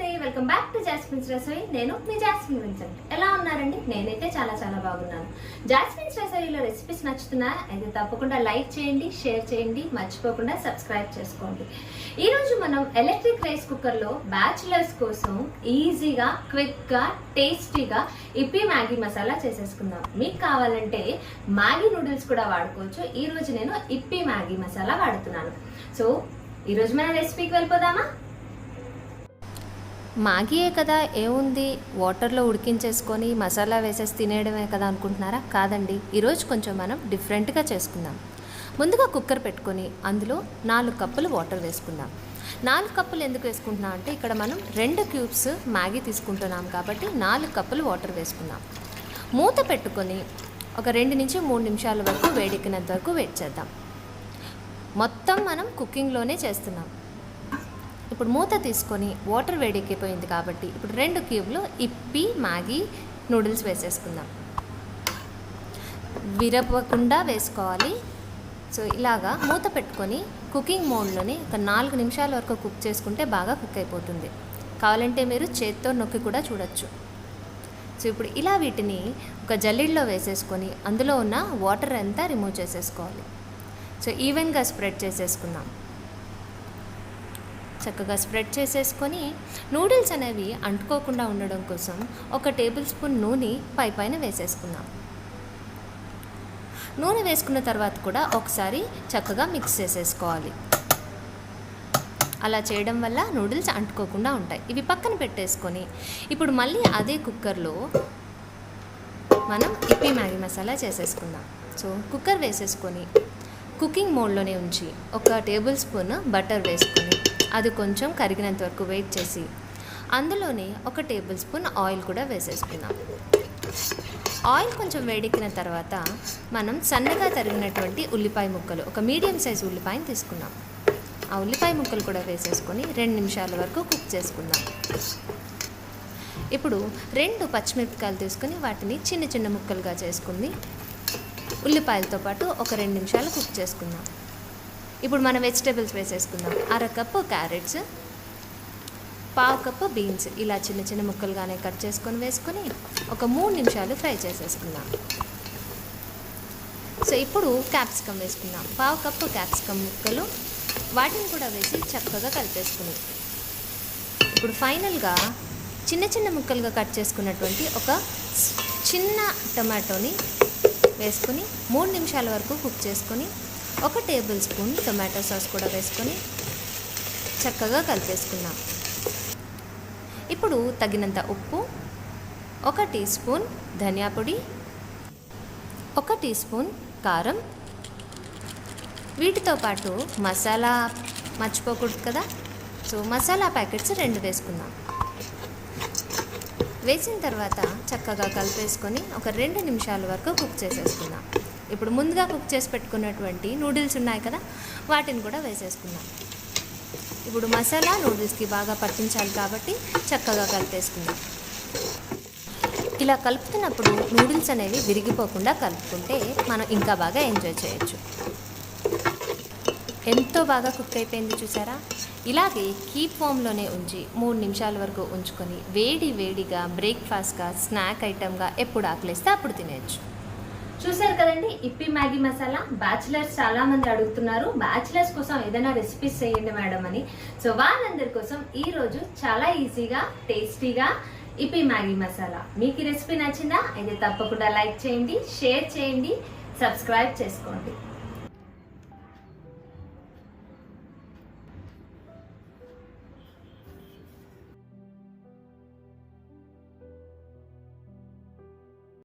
నమస్తే, welcome back to jasmines రసోయి. నేను మీ jasmine Vincent. ఎలా ఉన్నారండి? నేనైతే చాలా చాలా బాగున్నాను. జాస్మిన్స్ రసోయిలో రెసిపీస్ నచ్చుతున్నారా? అయితే తప్పకుండా లైక్ చేయండి, షేర్ చేయండి, మర్చిపోకుండా సబ్స్క్రైబ్ చేసుకోండి. ఈరోజు మనం ఎలక్ట్రిక్ రైస్ కుక్కర్లో బ్యాచిలర్స్ కోసం ఈజీగా, క్విక్గా, టేస్టీగా ఇప్పీ మ్యాగీ మసాలా చేసేసుకుందాం. మీకు కావాలంటే మ్యాగీ నూడిల్స్ కూడా వాడుకోవచ్చు. ఈరోజు నేను ఇప్పీ మ్యాగీ మసాలా వాడుతున్నాను. సో ఈరోజు మన రెసిపీకి వెళ్ళిపోదామా? మ్యాగీయే కదా, ఏముంది, వాటర్లో ఉడికించేసుకొని మసాలా వేసేసి తినేయడమే కదా అనుకుంటున్నారా? కాదండి, ఈరోజు కొంచెం మనం డిఫరెంట్గా చేసుకుందాం. ముందుగా కుక్కర్ పెట్టుకొని అందులో 4 కప్పులు వాటర్ వేసుకుందాం. 4 కప్పులు ఎందుకు వేసుకుంటున్నాం అంటే ఇక్కడ మనం 2 క్యూబ్స్ మ్యాగీ తీసుకుంటున్నాం కాబట్టి 4 కప్పులు వాటర్ వేసుకుందాం. మూత పెట్టుకొని ఒక 2 నుంచి 3 నిమిషాల వరకు వేడెక్కినంత వరకు వెయిట్ చేద్దాం. మొత్తం మనం కుకింగ్లోనే చేస్తున్నాం. ఇప్పుడు మూత తీసుకొని వాటర్ వేడెక్కిపోయింది కాబట్టి ఇప్పుడు 2 క్యూబ్లు ఇప్పీ మ్యాగీ నూడిల్స్ వేసేసుకుందాం. విరపకుండా వేసుకోవాలి. సో ఇలాగా మూత పెట్టుకొని కుకింగ్ మోడ్లోనే ఒక 4 నిమిషాల వరకు కుక్ చేసుకుంటే బాగా కుక్ అయిపోతుంది. కావాలంటే మీరు చేత్తో నొక్కి కూడా చూడొచ్చు. సో ఇప్పుడు ఇలా వీటిని ఒక జల్లెడలో వేసేసుకొని అందులో ఉన్న వాటర్ అంతా రిమూవ్ చేసేసుకోవాలి. సో ఈవెన్గా స్ప్రెడ్ చేసేసుకుందాం. చక్కగా స్ప్రెడ్ చేసేసుకొని నూడిల్స్ అనేవి అంటుకోకుండా ఉండడం కోసం 1 టేబుల్ స్పూన్ నూనె పైన వేసేసుకుందాం. నూనె వేసుకున్న తర్వాత కూడా ఒకసారి చక్కగా మిక్స్ చేసేసుకోవాలి. అలా చేయడం వల్ల నూడిల్స్ అంటుకోకుండా ఉంటాయి. ఇవి పక్కన పెట్టేసుకొని ఇప్పుడు మళ్ళీ అదే కుక్కర్లో మనం ఇప్పీ మ్యాగీ మసాలా చేసేసుకుందాం. సో కుక్కర్ వేసేసుకొని కుకింగ్ మోడ్లోనే ఉంచి 1 టేబుల్ స్పూన్ బటర్ వేసుకొని అది కొంచెం కరిగినంత వరకు వెయిట్ చేసి అందులోనే 1 టేబుల్ స్పూన్ ఆయిల్ కూడా వేసేసుకుందాం. ఆయిల్ కొంచెం వేడెక్కిన తర్వాత మనం సన్నగా తరిగినటువంటి ఉల్లిపాయ ముక్కలు, ఒక మీడియం సైజ్ ఉల్లిపాయని తీసుకున్నాం. ఆ ఉల్లిపాయ ముక్కలు కూడా వేసేసుకొని 2 నిమిషాల వరకు కుక్ చేసుకుందాం. ఇప్పుడు 2 పచ్చిమిరపకాయలు తీసుకుని వాటిని చిన్న చిన్న ముక్కలుగా చేసుకుంది ఉల్లిపాయలతో పాటు ఒక 2 నిమిషాలు కుక్ చేసుకుందాం. ఇప్పుడు మన వెజిటేబుల్స్ వేసేసుకుందాం. 1/2 కప్పు క్యారెట్స్, 1/2 కప్పు బీన్స్ ఇలా చిన్న చిన్న ముక్కలుగానే కట్ చేసుకొని వేసుకొని ఒక 3 నిమిషాలు ఫ్రై చేసేసుకుందాం. సో ఇప్పుడు క్యాప్సికమ్ వేసుకుందాం. 1/2 కప్పు క్యాప్సికమ్ ముక్కలు, వాటిని కూడా వేసి చక్కగా కలిపేసుకుని ఇప్పుడు ఫైనల్గా చిన్న చిన్న ముక్కలుగా కట్ చేసుకున్నటువంటి ఒక చిన్న టమాటోని వేసుకొని 3 నిమిషాల వరకు కుక్ చేసుకొని 1 టేబుల్ స్పూన్ టొమాటో సాస్ కూడా వేసుకొని చక్కగా కలిపేసుకుందాం. ఇప్పుడు తగినంత ఉప్పు, 1 టీ స్పూన్ ధనియా పొడి, 1 టీ స్పూన్ కారం, వీటితో పాటు మసాలా మర్చిపోకూడదు కదా. సో మసాలా ప్యాకెట్స్ 2 వేసుకుందాం. వేసిన తర్వాత చక్కగా కలిపేసుకొని ఒక 2 నిమిషాల వరకు కుక్ చేసేసుకుందాం. ఇప్పుడు ముందుగా కుక్ చేసి పెట్టుకున్నటువంటి నూడిల్స్ ఉన్నాయి కదా, వాటిని కూడా వేసేసుకుందాం. ఇప్పుడు మసాలా నూడిల్స్కి బాగా పట్టించాలి కాబట్టి చక్కగా కలిపేసుకుందాం. ఇలా కలుపుతున్నప్పుడు నూడిల్స్ అనేవి విరిగిపోకుండా కలుపుకుంటే మనం ఇంకా బాగా ఎంజాయ్ చేయొచ్చు. ఎంతో బాగా కుక్ అయిపోయింది చూసారా. ఇలాగే కీప్ ఫామ్లోనే ఉంచి 3 నిమిషాల వరకు ఉంచుకొని వేడిగా బ్రేక్ఫాస్ట్గా, స్నాక్ ఐటమ్గా ఎప్పుడు ఆకలిస్తే అప్పుడు తినేయచ్చు. చూసారు కదండి ఇప్పీ మ్యాగీ మసాలా. బ్యాచిలర్స్ చాలా మంది అడుగుతున్నారు, బ్యాచిలర్స్ కోసం ఏదైనా రెసిపీస్ చేయండి మేడం అని. సో వాళ్ళందరి కోసం ఈ రోజు చాలా ఈజీగా, టేస్టీగా ఇప్పీ మ్యాగీ మసాలా. మీకు ఈ రెసిపీ నచ్చిందా? అయితే తప్పకుండా లైక్ చేయండి, షేర్ చేయండి, సబ్స్క్రైబ్ చేసుకోండి.